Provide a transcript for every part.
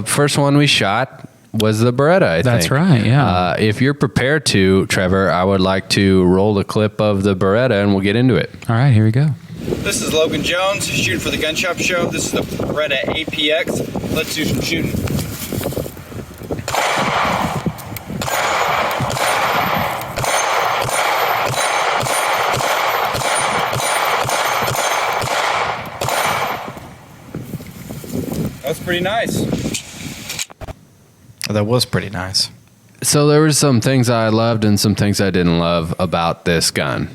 first one we shot was the Beretta, I think. That's right, yeah. If you're prepared to, Trevor, I would like to roll a clip of the Beretta and we'll get into it. All right, here we go. This is Logan Jones, shooting for the Gun Shop Show. This is the Baretta APX. Let's do some shooting. That's pretty nice. That was pretty nice. So there were some things I loved and some things I didn't love about this gun.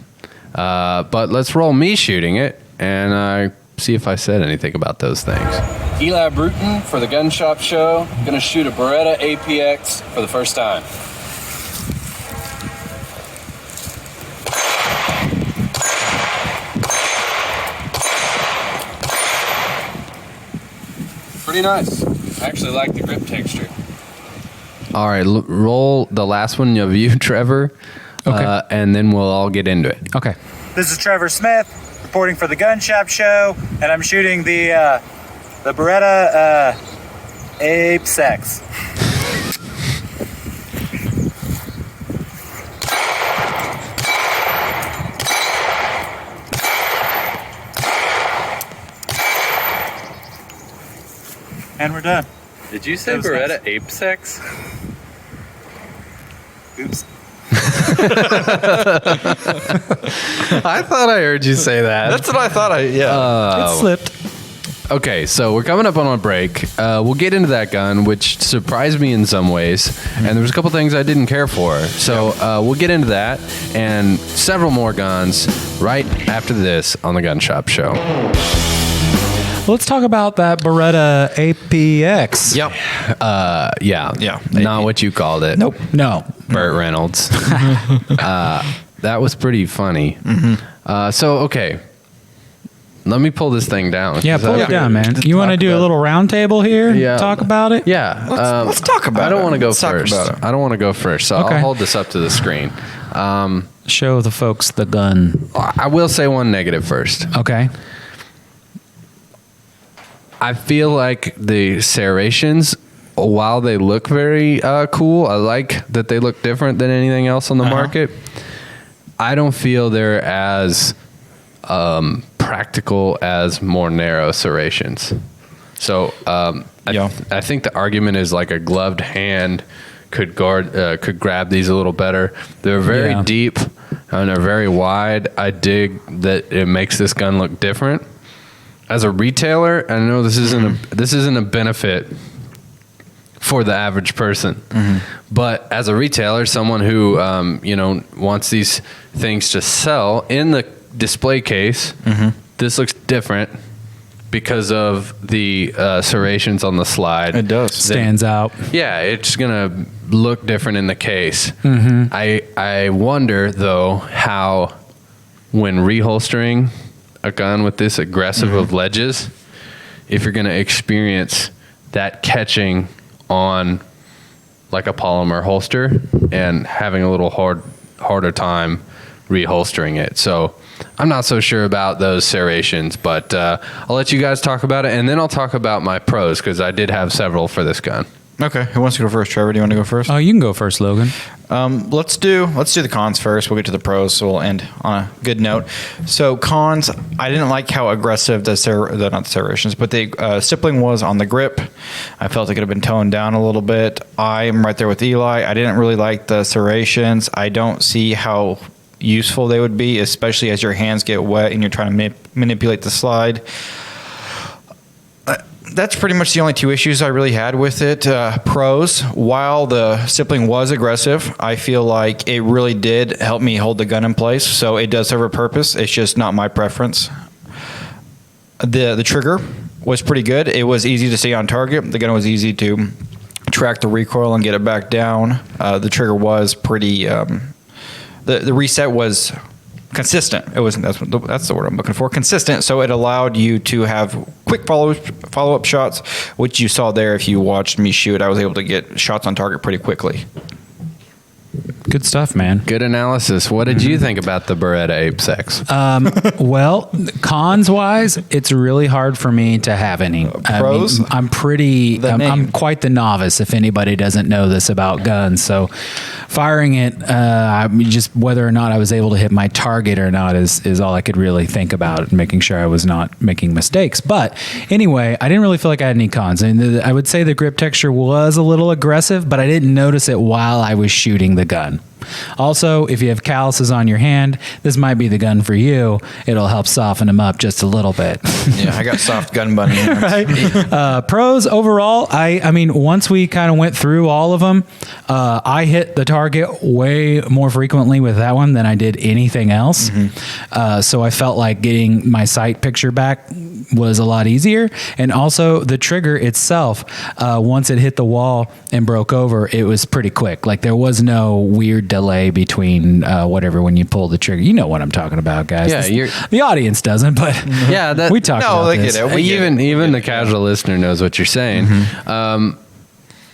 But let's roll me shooting it and see if I said anything about those things. Eli Bruton for the Gun Shop Show. Gonna shoot a Baretta APX for the first time. Pretty nice. I actually like the grip texture. All right, roll the last one of you, Trevor. Okay. And then we'll all get into it. Okay. This is Trevor Smith, reporting for the Gun Shop Show, and I'm shooting the Baretta APX. And we're done. Did you say Beretta APX? Oops. I thought I heard you say that. That's what I thought. It slipped. Okay, so we're coming up on a break. We'll get into that gun, which surprised me in some ways, and there was a couple things I didn't care for. So we'll get into that and several more guns right after this on the Gun Shop Show. Let's talk about that Beretta APX. Yep. Yeah. Not what you called it. Nope. No. Burt Reynolds. That was pretty funny. So, okay. Let me pull this thing down. Yeah, pull it down, man. You want to do a little round table here? Yeah. Talk about it? Yeah. Let's talk about it. I don't want to go Let's talk first. about it. I don't want to go first, so Okay. I'll hold this up to the screen. Show the folks the gun. I will say one negative first. Okay. I feel like the serrations, while they look very cool, I like that they look different than anything else on the market. I don't feel they're as practical as more narrow serrations. So I think the argument is like a gloved hand could grab these a little better. They're very deep and they're very wide. I dig that it makes this gun look different. As a retailer, I know this isn't a benefit for the average person, but as a retailer, someone who wants these things to sell in the display case, this looks different because of the serrations on the slide. It does. Stands out. Yeah, it's gonna look different in the case. I wonder though how when reholstering a gun with this aggressive of ledges, if you're going to experience that catching on like a polymer holster and having a little harder time reholstering it. So I'm not so sure about those serrations, but I'll let you guys talk about it, and then I'll talk about my pros because I did have several for this gun. Okay, who wants to go first? Trevor, do you want to go first? Oh, you can go first, Logan. Let's do the cons first. We'll get to the pros, so we'll end on a good note. So cons, I didn't like how aggressive not the serrations, but the stippling was on the grip. I felt it could have been toned down a little bit. I am right there with Eli. I didn't really like the serrations. I don't see how useful they would be, especially as your hands get wet and you're trying to manipulate the slide. That's pretty much the only two issues I really had with it. Pros, while the stippling was aggressive, I feel like it really did help me hold the gun in place, so it does serve a purpose. It's just not my preference. The trigger was pretty good. It was easy to stay on target. The gun was easy to track the recoil and get it back down. The trigger was pretty... The reset was consistent. That's the word I'm looking for. Consistent. So it allowed you to have quick follow-up shots, which you saw there if you watched me shoot. I was able to get shots on target pretty quickly. Good stuff, man. Good analysis. What did you think about the Beretta APX? Well, cons wise, it's really hard for me to have any. Pros? I'm I'm quite the novice if anybody doesn't know this about guns. So firing it, just whether or not I was able to hit my target or not is all I could really think about, making sure I was not making mistakes. But anyway, I didn't really feel like I had any cons. And I would say the grip texture was a little aggressive, but I didn't notice it while I was shooting the gun. Also, if you have calluses on your hand, this might be the gun for you. It'll help soften them up just a little bit. Yeah, I got soft gun bunny hands. Right. Pros overall, I mean, once we kind of went through all of them, I hit the target way more frequently with that one than I did anything else. So I felt like getting my sight picture back was a lot easier. And also the trigger itself, once it hit the wall and broke over, it was pretty quick. Like there was no weird delay between when you pull the trigger. You know what I'm talking about, guys. Yeah, the audience doesn't, but yeah, we talk about this. Even the casual listener knows what you're saying.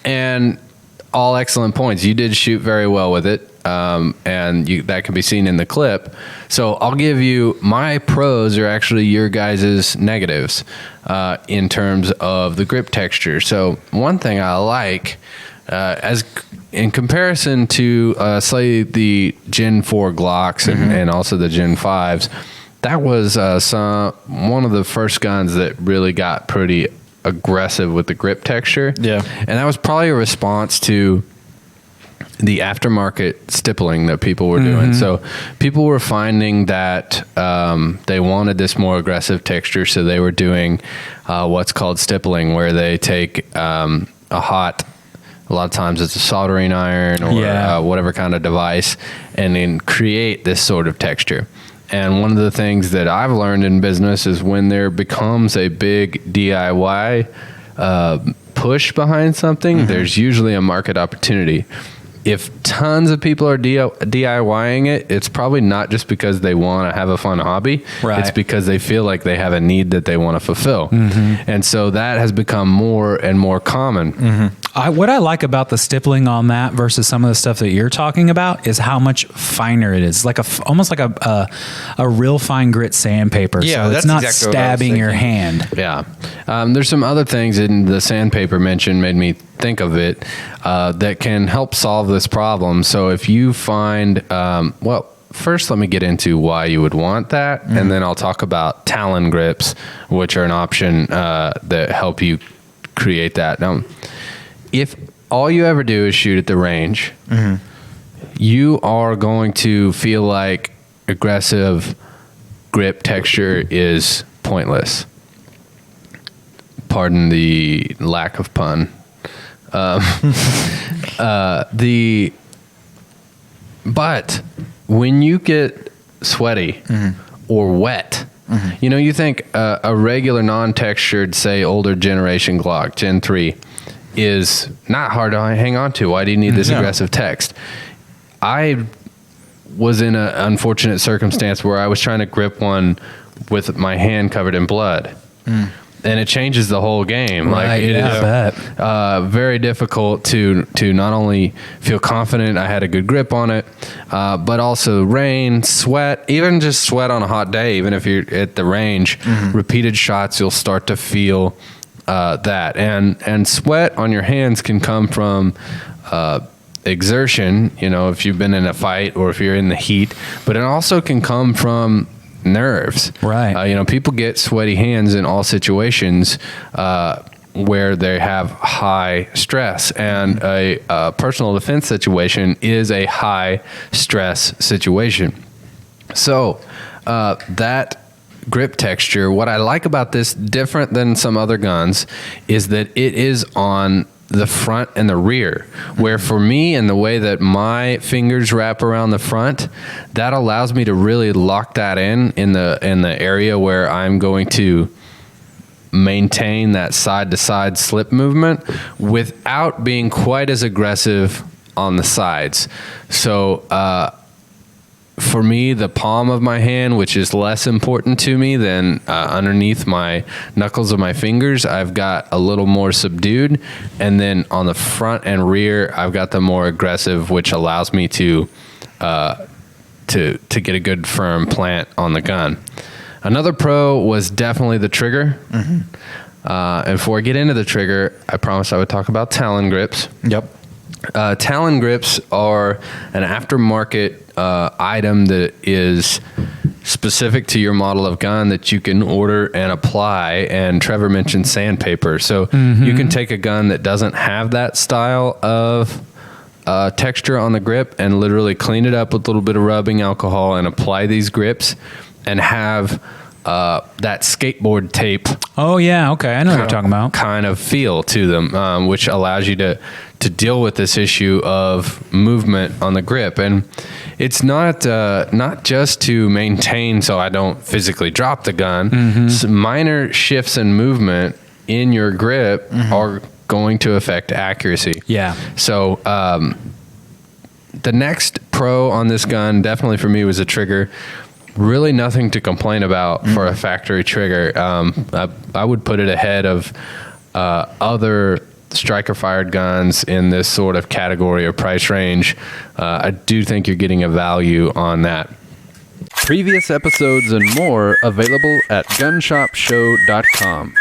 And all excellent points. You did shoot very well with it. And that can be seen in the clip. So I'll give you my pros are actually your guys' negatives in terms of the grip texture. So one thing I like, as in comparison to say the Gen 4 Glocks and also the Gen 5s, that was one of the first guns that really got pretty aggressive with the grip texture. Yeah, and that was probably a response to the aftermarket stippling that people were doing. So people were finding that they wanted this more aggressive texture, so they were doing what's called stippling, where they take a lot of times it's a soldering iron or whatever kind of device, and then create this sort of texture. And one of the things that I've learned in business is when there becomes a big DIY push behind something, there's usually a market opportunity. If tons of people are DIYing it, it's probably not just because they want to have a fun hobby. Right. It's because they feel like they have a need that they want to fulfill. And so that has become more and more common. What I like about the stippling on that versus some of the stuff that you're talking about is how much finer it is. Like almost like a real fine grit sandpaper. Yeah, so that's it's not exactly stabbing your hand. Yeah. There's some other things in the sandpaper mentioned made me think of it that can help solve this problem. So if you find, first let me get into why you would want that, and then I'll talk about Talon grips, which are an option that help you create that. Now, if all you ever do is shoot at the range, you are going to feel like aggressive grip texture is pointless. Pardon the lack of pun. But when you get sweaty or wet, you think a regular non-textured, say older generation Glock, Gen 3, is not hard to hang on to. Why do you need this aggressive text? I was in an unfortunate circumstance where I was trying to grip one with my hand covered in blood. And it changes the whole game. Right, like it is very difficult to not only feel confident I had a good grip on it, but also rain, sweat, even just sweat on a hot day. Even if you're at the range, repeated shots, you'll start to feel that. And sweat on your hands can come from exertion. If you've been in a fight or if you're in the heat, but it also can come from nerves. Right. People get sweaty hands in all situations where they have high stress, and a personal defense situation is a high stress situation. So that grip texture, what I like about this, different than some other guns, is that it is on the front and the rear, where for me and the way that my fingers wrap around the front, that allows me to really lock that in the area where I'm going to maintain that side to side slip movement without being quite as aggressive on the sides. So for me, the palm of my hand, which is less important to me than underneath my knuckles of my fingers, I've got a little more subdued. And then on the front and rear, I've got the more aggressive, which allows me to get a good firm plant on the gun. Another pro was definitely the trigger. And before I get into the trigger, I promised I would talk about Talon grips. Yep. Talon grips are an aftermarket item that is specific to your model of gun that you can order and apply. And Trevor mentioned sandpaper. So you can take a gun that doesn't have that style of texture on the grip and literally clean it up with a little bit of rubbing alcohol and apply these grips and have that skateboard tape. Oh yeah, okay, I know what you're talking about. Kind of feel to them, which allows you to deal with this issue of movement on the grip. And it's not just to maintain so I don't physically drop the gun. So minor shifts in movement in your grip are going to affect accuracy. Yeah. So the next pro on this gun, definitely for me, was a trigger. Really nothing to complain about for a factory trigger. I would put it ahead of other striker-fired guns in this sort of category or price range. I do think you're getting a value on that. Previous episodes and more available at gunshopshow.com.